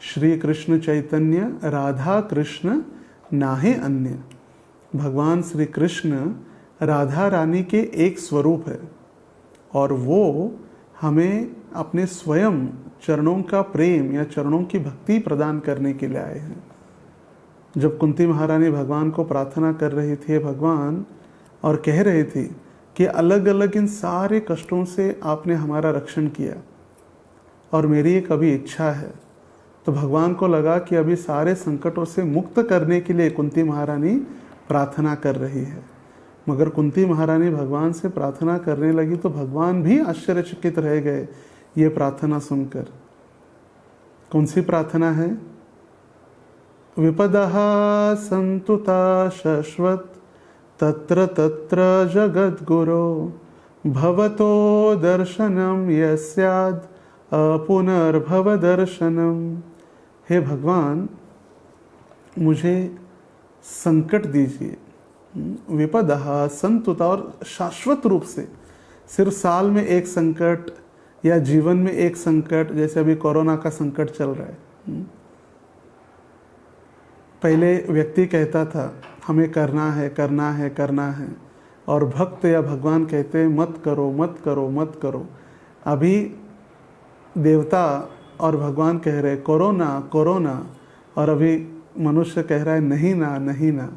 श्री कृष्ण चैतन्य राधा कृष्ण नाहे अन्य। भगवान श्री कृष्ण राधा रानी के एक स्वरूप है और वो हमें अपने स्वयं चरणों का प्रेम या चरणों की भक्ति प्रदान करने के लिए आए हैं। जब कुंती महारानी भगवान को प्रार्थना कर रही थी भगवान, और कह रही थी कि अलग अलग इन सारे कष्टों से आपने हमारा रक्षण किया और मेरी एक अभी इच्छा है, तो भगवान को लगा कि अभी सारे संकटों से मुक्त करने के लिए कुंती महारानी प्रार्थना कर रही है। मगर कुंती महारानी भगवान से प्रार्थना करने लगी तो भगवान भी आश्चर्यचकित रह गए ये प्रार्थना सुनकर। कौन सी प्रार्थना है? विपदः संतुता शश्वत तत्र तत्र जगद्गुरो भवतो दर्शनम यस्याद अपुनर्भव दर्शनम। हे भगवान, मुझे संकट दीजिए। विपदः संतुता, और शाश्वत रूप से, सिर्फ साल में एक संकट या जीवन में एक संकट, जैसे अभी कोरोना का संकट चल रहा है। पहले व्यक्ति कहता था हमें करना है करना है करना है, और भक्त या भगवान कहते हैं मत करो मत करो मत करो। अभी देवता और भगवान कह रहे कोरोना कोरोना, और अभी मनुष्य कह रहा है नहीं ना नहीं ना।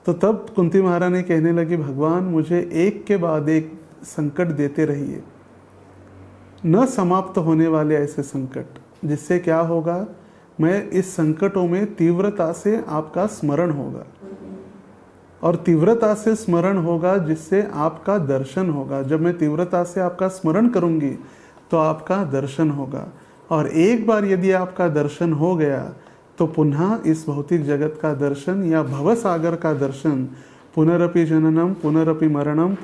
तो तब कुंती महारानी कहने लगी, भगवान मुझे एक के बाद एक संकट देते रहिए, न समाप्त होने वाले ऐसे संकट, जिससे क्या होगा, मैं इस संकटों में तीव्रता से आपका स्मरण होगा, और तीव्रता से स्मरण होगा जिससे आपका दर्शन होगा। जब मैं तीव्रता से आपका स्मरण करूंगी तो आपका दर्शन होगा, और एक बार यदि आपका दर्शन हो गया तो पुनः इस भौतिक जगत का दर्शन या भवसागर का दर्शन, पुनरपि जननम पुनरपि मरणम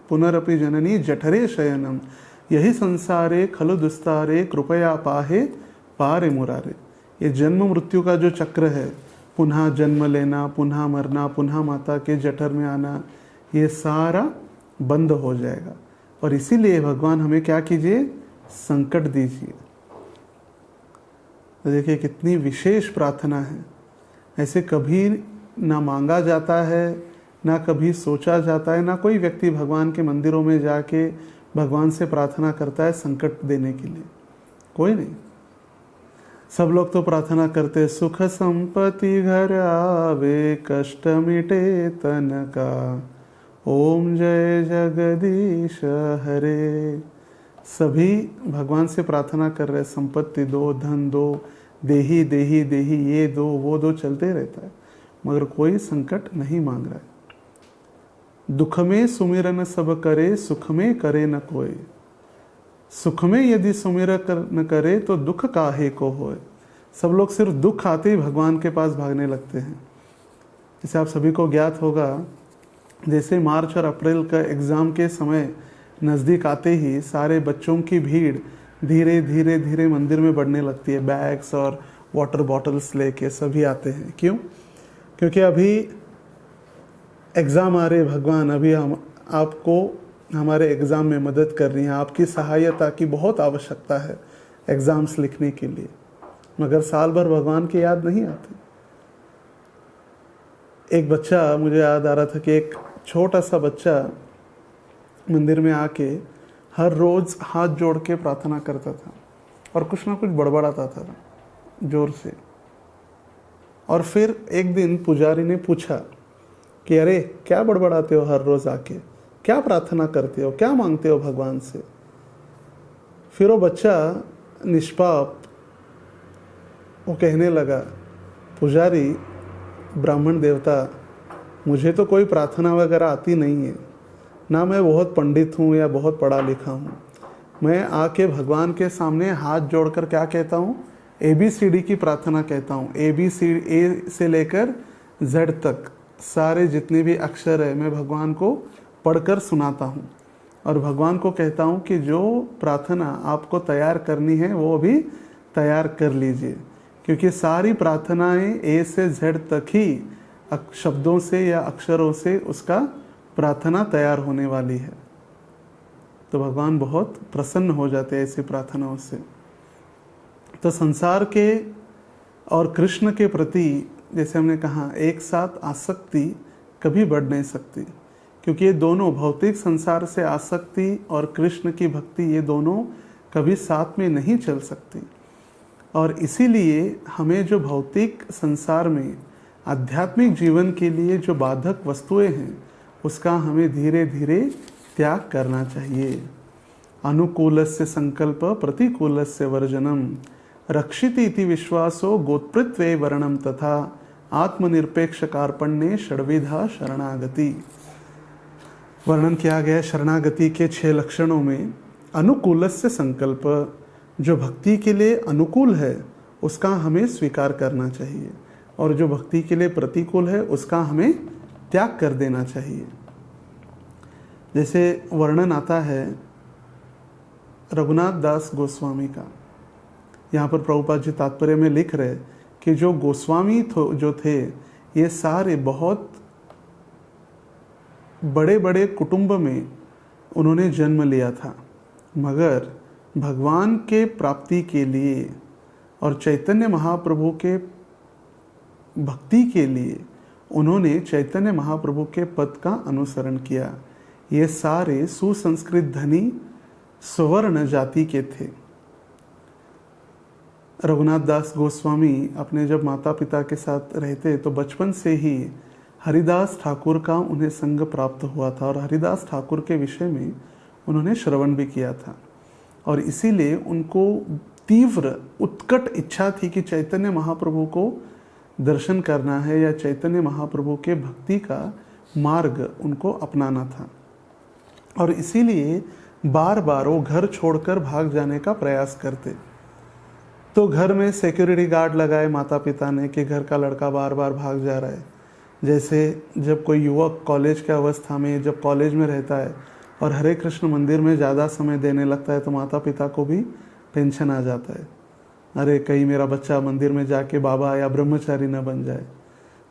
पुनरपि जननी जठरे शयनम, यही संसारे खलु दुस्तारे कृपया पाहे पारे मुरारे। ये जन्म मृत्यु का जो चक्र है, पुनः जन्म लेना, पुनः मरना, पुनः माता के जठर में आना, ये सारा बंद हो जाएगा। और इसीलिए भगवान हमें क्या कीजिए, संकट दीजिए। तो देखिए कितनी विशेष प्रार्थना है। ऐसे कभी ना मांगा जाता है, ना कभी सोचा जाता है, ना कोई व्यक्ति भगवान के मंदिरों में जाके भगवान से प्रार्थना करता है संकट देने के लिए, कोई नहीं। सब लोग तो प्रार्थना करते सुख संपत्ति घर आवे, कष्ट मिटे तन का, ओम जय जगदीश हरे। सभी भगवान से प्रार्थना कर रहे, संपत्ति दो, धन दो, देही देही देही, ये दो वो दो, चलते रहता है, मगर कोई संकट नहीं मांग रहा है। दुख में सुमिरन सब करे, सुख में करे न कोई। सुख में यदि सुमिर न करे तो दुख काहे को होए। सब लोग सिर्फ दुख आते ही भगवान के पास भागने लगते हैं। जैसे आप सभी को ज्ञात होगा, जैसे मार्च और अप्रैल का एग्ज़ाम के समय नज़दीक आते ही सारे बच्चों की भीड़ धीरे धीरे धीरे मंदिर में बढ़ने लगती है। बैग्स और वाटर बॉटल्स लेके सभी आते हैं। क्यों? क्योंकि अभी एग्ज़ाम आ रहे, भगवान अभी हम आपको हमारे एग्ज़ाम में मदद कर रही हैं, आपकी सहायता की बहुत आवश्यकता है एग्ज़ाम्स लिखने के लिए। मगर साल भर भगवान की याद नहीं आती। एक बच्चा, मुझे याद आ रहा था कि एक छोटा सा बच्चा मंदिर में आके हर रोज़ हाथ जोड़ के प्रार्थना करता था और कुछ ना कुछ बड़बड़ाता था जोर से। और फिर एक दिन पुजारी ने पूछा कि अरे क्या बड़बड़ाते हो हर रोज़ आके, क्या प्रार्थना करते हो, क्या मांगते हो भगवान से। फिर वो बच्चा निष्पाप वो कहने लगा, पुजारी ब्राह्मण देवता, मुझे तो कोई प्रार्थना वगैरह आती नहीं है, ना मैं बहुत पंडित हूँ या बहुत पढ़ा लिखा हूँ। मैं आके भगवान के सामने हाथ जोड़कर क्या कहता हूँ, ABCD की प्रार्थना कहता हूँ। ABCD, A से लेकर Z तक सारे जितने भी अक्षर है मैं भगवान को पढ़कर सुनाता हूँ और भगवान को कहता हूँ कि जो प्रार्थना आपको तैयार करनी है वो भी तैयार कर लीजिए, क्योंकि सारी प्रार्थनाएं A से Z तक ही शब्दों से या अक्षरों से उसका प्रार्थना तैयार होने वाली है। तो भगवान बहुत प्रसन्न हो जाते हैं ऐसी प्रार्थनाओं से। तो संसार के और कृष्ण के प्रति, जैसे हमने कहा, एक साथ आसक्ति कभी बढ़ नहीं सकती, क्योंकि ये दोनों, भौतिक संसार से आसक्ति और कृष्ण की भक्ति, ये दोनों कभी साथ में नहीं चल सकती। और इसीलिए हमें जो भौतिक संसार में आध्यात्मिक जीवन के लिए जो बाधक वस्तुएं हैं उसका हमें धीरे धीरे त्याग करना चाहिए। अनुकूलस्य संकल्प प्रतिकूलस्य वर्जनम, रक्षिति इति विश्वासो गोत्पृत्वे वर्णम तथा आत्मनिरपेक्ष कार्पण्ये षड्विधा शरणागति। वर्णन किया गया शरणागति के 6 लक्षणों में अनुकूलस्य संकल्प, जो भक्ति के लिए अनुकूल है उसका हमें स्वीकार करना चाहिए, और जो भक्ति के लिए प्रतिकूल है उसका हमें त्याग कर देना चाहिए। जैसे वर्णन आता है रघुनाथ दास गोस्वामी का, यहाँ पर प्रभुपाद जी तात्पर्य में लिख रहे कि जो गोस्वामी जो थे ये सारे बहुत बड़े बड़े कुटुंब में उन्होंने जन्म लिया था, मगर भगवान के प्राप्ति के लिए और चैतन्य महाप्रभु के भक्ति के लिए उन्होंने चैतन्य महाप्रभु के पद का अनुसरण किया। ये सारे सुसंस्कृत धनी स्वर्ण जाति के थे। रघुनाथ दास गोस्वामी अपने जब माता पिता के साथ रहते तो बचपन से ही हरिदास ठाकुर का उन्हें संग प्राप्त हुआ था और हरिदास ठाकुर के विषय में उन्होंने श्रवण भी किया था, और इसीलिए उनको तीव्र उत्कट इच्छा थी कि चैतन्य महाप्रभु को दर्शन करना है या चैतन्य महाप्रभु के भक्ति का मार्ग उनको अपनाना था। और इसीलिए बार बार वो घर छोड़कर भाग जाने का प्रयास करते। तो घर में सिक्योरिटी गार्ड लगाए माता पिता ने कि घर का लड़का बार बार भाग जा रहा है। जैसे जब कोई युवक कॉलेज की अवस्था में, जब कॉलेज में रहता है और हरे कृष्ण मंदिर में ज़्यादा समय देने लगता है तो माता पिता को भी टेंशन आ जाता है, अरे कहीं मेरा बच्चा मंदिर में जाके बाबा या ब्रह्मचारी न बन जाए।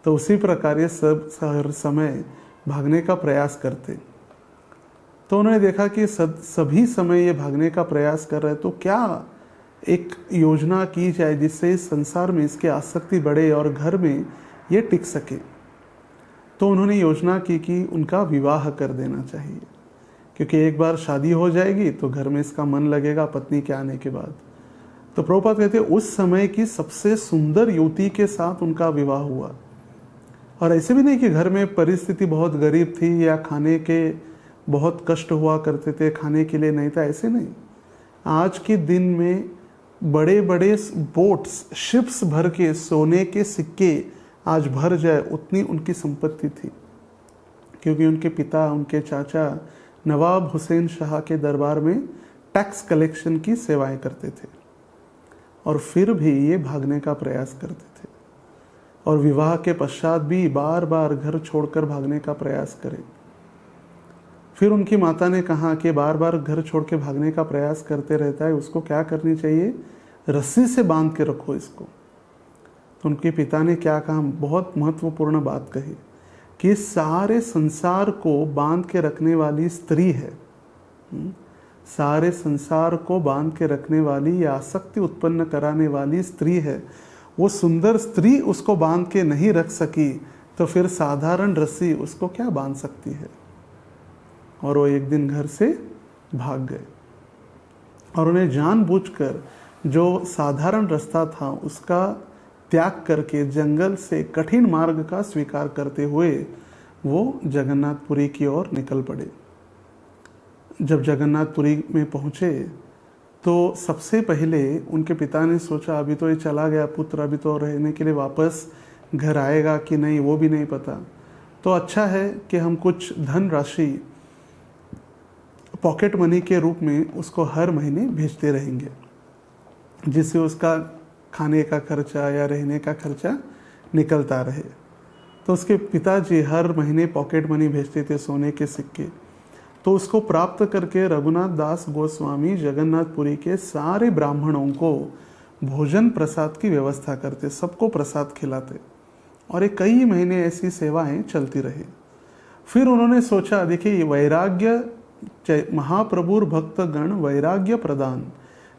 तो उसी प्रकार ये सब हर समय भागने का प्रयास करते। तो उन्होंने देखा कि सभी समय ये भागने का प्रयास कर रहे, तो क्या एक योजना की जाए जिससे इस संसार में इसकी आसक्ति बढ़े और घर में ये टिक सके। तो उन्होंने योजना की कि उनका विवाह कर देना चाहिए, क्योंकि एक बार शादी हो जाएगी तो घर में इसका मन लगेगा पत्नी के आने के बाद। तो प्रभुपाद कहते हैं उस समय की सबसे सुंदर युवती के साथ उनका विवाह हुआ। और ऐसे भी नहीं कि घर में परिस्थिति बहुत गरीब थी या खाने के बहुत कष्ट हुआ करते थे, खाने के लिए नहीं था, ऐसे नहीं। आज के दिन में बड़े बड़े बोट्स, शिप्स भर के सोने के सिक्के आज भर जाए उतनी उनकी संपत्ति थी, क्योंकि उनके पिता, उनके चाचा नवाब हुसैन शाह के दरबार में टैक्स कलेक्शन की सेवाएं करते थे, और फिर भी ये भागने का प्रयास करते थे। और विवाह के पश्चात भी बार बार घर छोड़कर भागने का प्रयास करें। फिर उनकी माता ने कहा कि बार बार घर छोड़ के भागने का प्रयास करते रहता है, उसको क्या करनी चाहिए, रस्सी से बांध के रखो इसको। तो उनके पिता ने क्या कहा, बहुत महत्वपूर्ण बात कही कि सारे संसार को बांध के रखने वाली स्त्री है, सारे संसार को बांध के रखने वाली या आसक्ति उत्पन्न कराने वाली स्त्री है। वो सुंदर स्त्री उसको बांध के नहीं रख सकी तो फिर साधारण रस्सी उसको क्या बांध सकती है। और वो एक दिन घर से भाग गए और उन्हें जानबूझकर जो साधारण रास्ता था उसका त्याग करके जंगल से कठिन मार्ग का स्वीकार करते हुए वो जगन्नाथपुरी की ओर निकल पड़े। जब जगन्नाथपुरी में पहुँचे तो सबसे पहले उनके पिता ने सोचा अभी तो ये चला गया पुत्र, अभी तो रहने के लिए वापस घर आएगा कि नहीं वो भी नहीं पता, तो अच्छा है कि हम कुछ धन राशि पॉकेट मनी के रूप में उसको हर महीने भेजते रहेंगे, जिससे उसका खाने का खर्चा या रहने का खर्चा निकलता रहे। तो उसके पिताजी हर महीने पॉकेट मनी भेजते थे, सोने के सिक्के। तो उसको प्राप्त करके रघुनाथ दास गोस्वामी जगन्नाथपुरी के सारे ब्राह्मणों को भोजन प्रसाद की व्यवस्था करते, सबको प्रसाद खिलाते, और एक कई महीने ऐसी सेवाएं चलती रही। फिर उन्होंने सोचा, देखिए वैराग्य, महाप्रभुर भक्तगण वैराग्य प्रदान,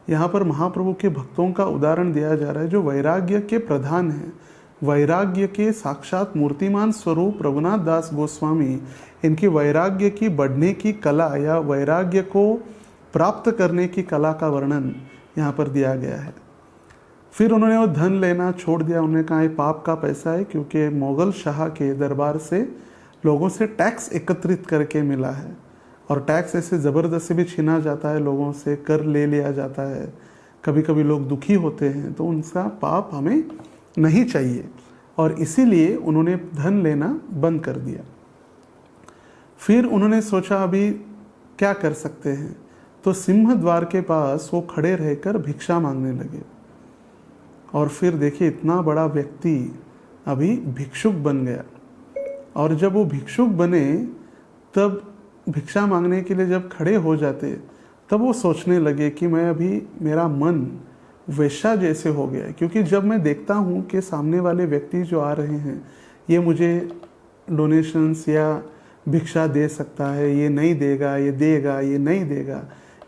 यहाँ पर महाप्रभु के भक्तों का उदाहरण दिया जा रहा है जो वैराग्य के प्रधान हैं, वैराग्य के साक्षात मूर्तिमान स्वरूप रघुनाथ दास गोस्वामी। इनकी वैराग्य की बढ़ने की कला या वैराग्य को प्राप्त करने की कला का वर्णन यहाँ पर दिया गया है। फिर उन्होंने वो धन लेना छोड़ दिया। उन्होंने कहा ये पाप का पैसा है, क्योंकि मुगल शाह के दरबार से लोगों से टैक्स एकत्रित करके मिला है, और टैक्स ऐसे ज़बरदस्ती भी छीना जाता है, लोगों से कर ले लिया जाता है, कभी कभी लोग दुखी होते हैं, तो उनका पाप हमें नहीं चाहिए, और इसीलिए उन्होंने धन लेना बंद कर दिया। फिर उन्होंने सोचा अभी क्या कर सकते हैं, तो सिंह द्वार के पास वो खड़े रहकर भिक्षा मांगने लगे। और फिर देखिए इतना बड़ा व्यक्ति अभी भिक्षुक बन गया, और जब वो भिक्षुक बने तब भिक्षा मांगने के लिए जब खड़े हो जाते तब वो सोचने लगे कि मैं अभी, मेरा मन वैसा जैसे हो गया है, क्योंकि जब मैं देखता हूँ कि सामने वाले व्यक्ति जो आ रहे हैं ये मुझे डोनेशंस या भिक्षा दे सकता है, ये नहीं देगा, ये देगा, ये नहीं देगा,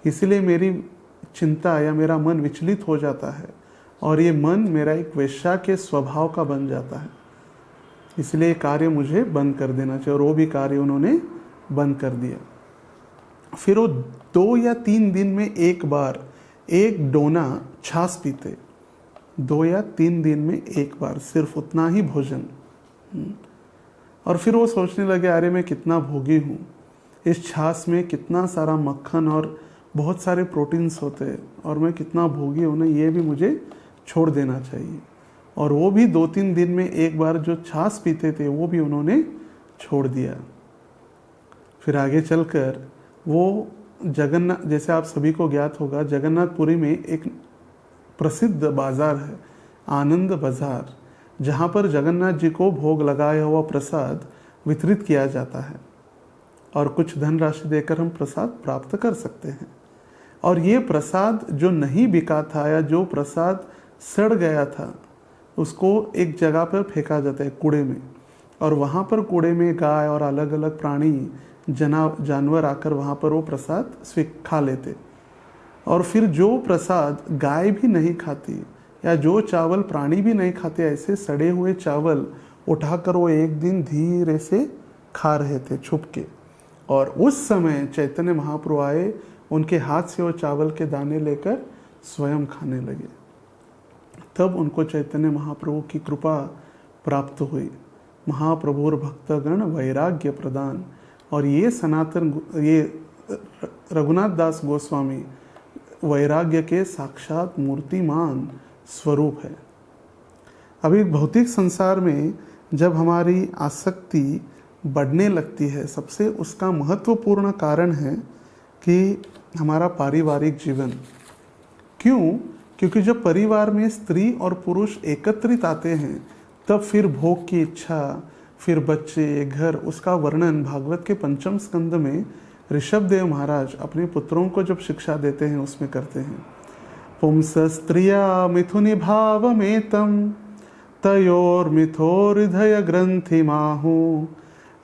इसलिए मेरी चिंता या मेरा मन विचलित हो जाता है, और ये मन मेरा एक वेश्या के स्वभाव का बन जाता है, इसलिए ये कार्य मुझे बंद कर देना चाहिए। और वो भी कार्य उन्होंने बंद कर दिया। फिर वो 2 या 3 दिन में एक बार एक डोना छाछ पीते, 2 या 3 दिन में एक बार, सिर्फ उतना ही भोजन। और फिर वो सोचने लगे अरे मैं कितना भोगी हूँ, इस छाछ में कितना सारा मक्खन और बहुत सारे प्रोटीन्स होते हैं, और मैं कितना भोगी हूँ ना, ये भी मुझे छोड़ देना चाहिए। और वो भी 2-3 दिन में एक बार जो छाछ पीते थे वो भी उन्होंने छोड़ दिया। फिर आगे चलकर वो जगन्नाथ, जैसे आप सभी को ज्ञात होगा, जगन्नाथपुरी में एक प्रसिद्ध बाज़ार है, आनंद बाज़ार, जहाँ पर जगन्नाथ जी को भोग लगाया हुआ प्रसाद वितरित किया जाता है। और कुछ धनराशि देकर हम प्रसाद प्राप्त कर सकते हैं। और ये प्रसाद जो नहीं बिका था या जो प्रसाद सड़ गया था, उसको एक जगह पर फेंका जाता है कूड़े में, और वहाँ पर कूड़े में गाय और अलग अलग प्राणी जानवर आकर वहाँ पर वो प्रसाद खा लेते। और फिर जो प्रसाद गाय भी नहीं खाती या जो चावल प्राणी भी नहीं खाते, ऐसे सड़े हुए चावल उठाकर वो एक दिन धीरे से खा रहे थे छुप के। और उस समय चैतन्य महाप्रभु आए, उनके हाथ से वो चावल के दाने लेकर स्वयं खाने लगे। तब उनको चैतन्य महाप्रभु की कृपा प्राप्त हुई। महाप्रभु और भक्तगण वैराग्य प्रदान। और ये ये रघुनाथ दास गोस्वामी वैराग्य के साक्षात मूर्तिमान स्वरूप है। अभी भौतिक संसार में जब हमारी आसक्ति बढ़ने लगती है, सबसे उसका महत्वपूर्ण कारण है कि हमारा पारिवारिक जीवन। क्यों? क्योंकि जब परिवार में स्त्री और पुरुष एकत्रित आते हैं, तब फिर भोग की इच्छा, फिर बच्चे, घर, उसका वर्णन भागवत के 5वें स्कंद में ऋषभदेव महाराज अपने पुत्रों को जब शिक्षा देते हैं उसमें करते हैं। पुंस स्त्रिया मिथुनि भावमेतं तयोर्मिथोर्हृदय ग्रंथि माहु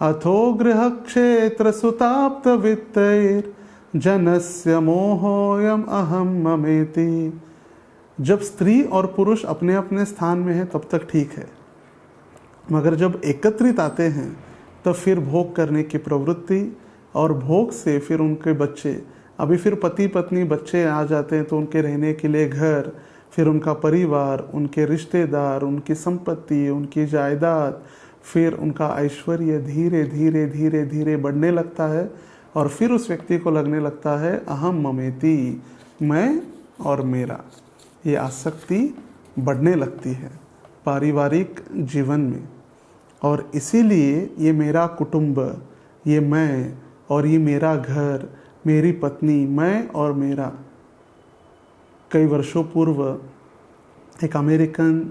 अथो गृह क्षेत्र सुताप्त वित्तैर जनस्य मोहोयम अहम ममेति। जब स्त्री और पुरुष अपने अपने स्थान में है तब तक ठीक है, मगर जब एकत्रित आते हैं तब फिर भोग करने की प्रवृत्ति, और भोग से फिर उनके बच्चे, अभी फिर पति पत्नी बच्चे आ जाते हैं तो उनके रहने के लिए घर, फिर उनका परिवार, उनके रिश्तेदार, उनकी संपत्ति, उनकी जायदाद, फिर उनका ऐश्वर्य धीरे धीरे धीरे धीरे बढ़ने लगता है। और फिर उस व्यक्ति को लगने लगता है अहम ममेति, मैं और मेरा। ये आसक्ति बढ़ने लगती है पारिवारिक जीवन में। और इसीलिए ये मेरा कुटुंब, ये मैं, और ये मेरा घर, मेरी पत्नी, मैं और मेरा। कई वर्षों पूर्व एक अमेरिकन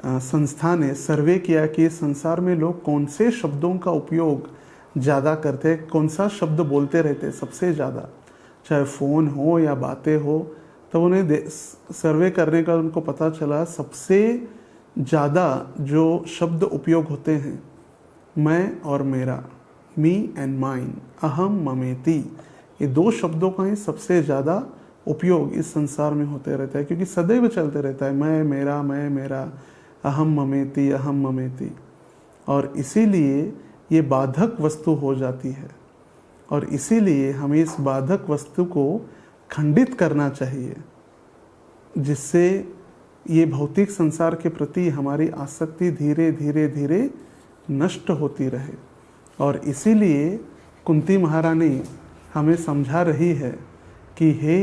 संस्था ने सर्वे किया कि संसार में लोग कौन से शब्दों का उपयोग ज़्यादा करते हैं, कौन सा शब्द बोलते रहते हैं सबसे ज़्यादा, चाहे फ़ोन हो या बातें हो। तो उन्हें सर्वे करने का उनको पता चला सबसे ज़्यादा जो शब्द उपयोग होते हैं, मैं और मेरा, मी एंड माइन, अहम ममेति, ये दो शब्दों का ही सबसे ज़्यादा उपयोग इस संसार में होते रहता है, क्योंकि सदैव चलते रहता है मैं मेरा, अहम ममेति, अहम ममेति। और इसीलिए ये बाधक वस्तु हो जाती है, और इसीलिए हमें इस बाधक वस्तु को खंडित करना चाहिए, जिससे ये भौतिक संसार के प्रति हमारी आसक्ति धीरे धीरे धीरे नष्ट होती रहे। और इसीलिए कुंती महारानी हमें समझा रही है कि हे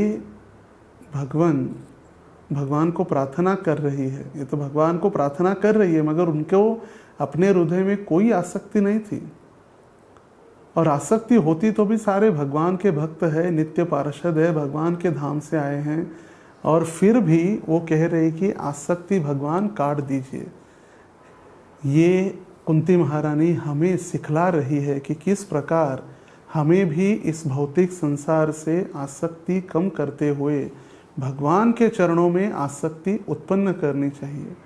भगवान को प्रार्थना कर रही है। ये तो भगवान को प्रार्थना कर रही है, मगर उनको अपने हृदय में कोई आसक्ति नहीं थी। और आसक्ति होती तो भी सारे भगवान के भक्त है, नित्य पार्षद है, भगवान के धाम से आए हैं, और फिर भी वो कह रहे कि आसक्ति भगवान काट दीजिए। ये कुंती महारानी हमें सिखला रही है कि किस प्रकार हमें भी इस भौतिक संसार से आसक्ति कम करते हुए भगवान के चरणों में आसक्ति उत्पन्न करनी चाहिए,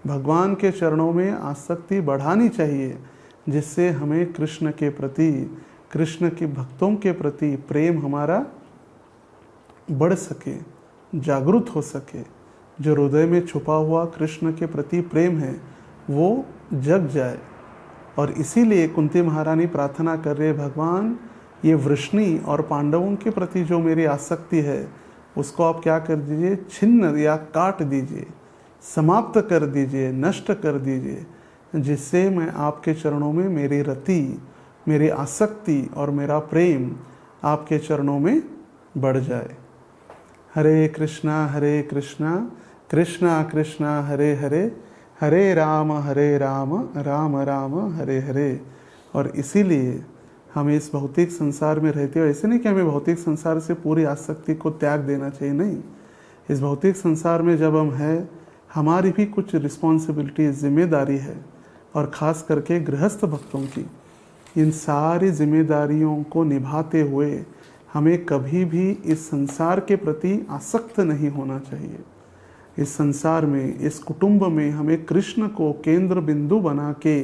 भगवान के चरणों में आसक्ति बढ़ानी चाहिए, जिससे हमें कृष्ण के प्रति, कृष्ण के भक्तों के प्रति प्रेम हमारा बढ़ सके, जागृत हो सके। जो हृदय में छुपा हुआ कृष्ण के प्रति प्रेम है वो जग जाए। और इसीलिए कुंती महारानी प्रार्थना कर रहे, भगवान ये वृष्णि और पांडवों के प्रति जो मेरी आसक्ति है उसको आप क्या कर दीजिए, छिन्न या काट दीजिए, समाप्त कर दीजिए, नष्ट कर दीजिए, जिससे मैं आपके चरणों में मेरी रति, मेरी आसक्ति और मेरा प्रेम आपके चरणों में बढ़ जाए। हरे कृष्णा कृष्णा कृष्णा हरे हरे, हरे राम राम राम हरे हरे। और इसीलिए हमें इस भौतिक संसार में रहते हो, ऐसे नहीं कि हमें भौतिक संसार से पूरी आसक्ति को त्याग देना चाहिए, नहीं। इस भौतिक संसार में जब हम हैं, हमारी भी कुछ रिस्पॉन्सिबिलिटी, जिम्मेदारी है, और ख़ास करके गृहस्थ भक्तों की, इन सारी जिम्मेदारियों को निभाते हुए हमें कभी भी इस संसार के प्रति आसक्त नहीं होना चाहिए। इस संसार में, इस कुटुंब में हमें कृष्ण को केंद्र बिंदु बना के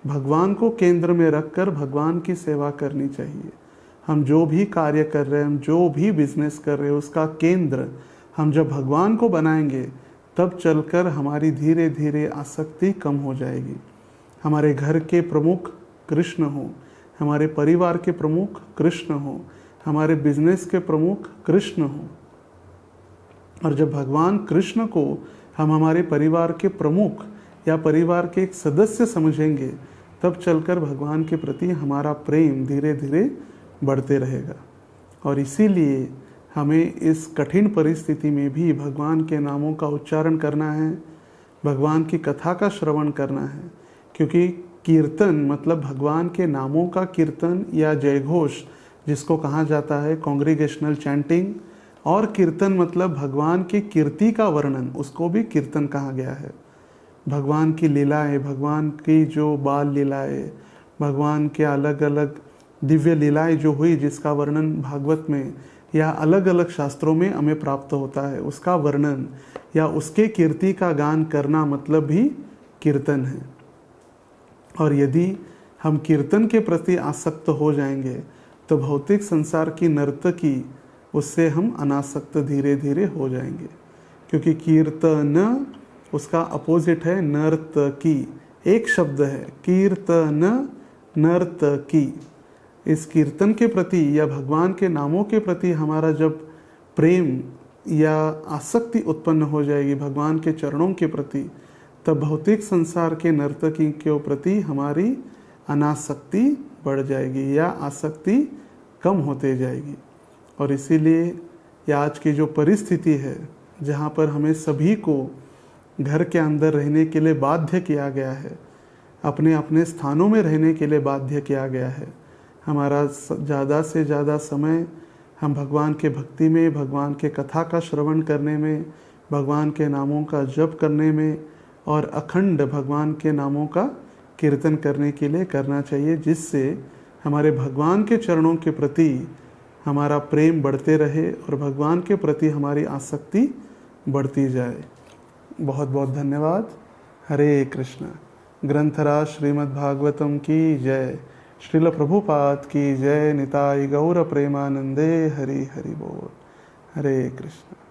भगवान को केंद्र में रखकर भगवान की सेवा करनी चाहिए। हम जो भी कार्य कर रहे हैं, हम जो भी बिजनेस कर रहे हैं, उसका केंद्र हम जब भगवान को बनाएंगे तब चलकर हमारी धीरे धीरे आसक्ति कम हो जाएगी। हमारे घर के प्रमुख कृष्ण हो, हमारे परिवार के प्रमुख कृष्ण हो, हमारे बिजनेस के प्रमुख कृष्ण हो। और जब भगवान कृष्ण को हम हमारे परिवार के प्रमुख या परिवार के एक सदस्य समझेंगे तब चलकर भगवान के प्रति हमारा प्रेम धीरे धीरे बढ़ते रहेगा। और इसीलिए हमें इस कठिन परिस्थिति में भी भगवान के नामों का उच्चारण करना है, भगवान की कथा का श्रवण करना है। क्योंकि कीर्तन मतलब भगवान के नामों का कीर्तन या जयघोष जिसको कहा जाता है कॉन्ग्रीगेशनल चैंटिंग, और कीर्तन मतलब भगवान की कीर्ति का वर्णन, उसको भी कीर्तन कहा गया है। भगवान की लीलाएं, भगवान की जो बाल लीलाएं, भगवान के अलग अलग दिव्य लीलाएं जो हुई जिसका वर्णन भागवत में या अलग अलग शास्त्रों में हमें प्राप्त होता है, उसका वर्णन या उसके कीर्ति का गान करना मतलब भी कीर्तन है। और यदि हम कीर्तन के प्रति आसक्त हो जाएंगे तो भौतिक संसार की नर्तकी उससे हम अनासक्त धीरे धीरे हो जाएंगे। क्योंकि कीर्तन उसका अपोजिट है नर्तकी, एक शब्द है कीर्तन नर्तकी। इस कीर्तन के प्रति या भगवान के नामों के प्रति हमारा जब प्रेम या आसक्ति उत्पन्न हो जाएगी भगवान के चरणों के प्रति, तब भौतिक संसार के नर्तकी के प्रति हमारी अनासक्ति बढ़ जाएगी या आसक्ति कम होते जाएगी। और इसीलिए ये आज की जो परिस्थिति है जहाँ पर हमें सभी को घर के अंदर रहने के लिए बाध्य किया गया है, अपने अपने स्थानों में रहने के लिए बाध्य किया गया है, हमारा ज़्यादा से ज़्यादा समय हम भगवान के भक्ति में, भगवान के कथा का श्रवण करने में, भगवान के नामों का जप करने में और अखंड भगवान के नामों का कीर्तन करने के लिए करना चाहिए, जिससे हमारे भगवान के चरणों के प्रति हमारा प्रेम बढ़ते रहे और भगवान के प्रति हमारी आसक्ति बढ़ती जाए। बहुत बहुत धन्यवाद। हरे कृष्ण। ग्रंथराज श्रीमद् भागवतम की जय। श्रील प्रभुपाद की जय। निताई गौर प्रेमानंदे। हरि हरि बोल। हरे कृष्ण।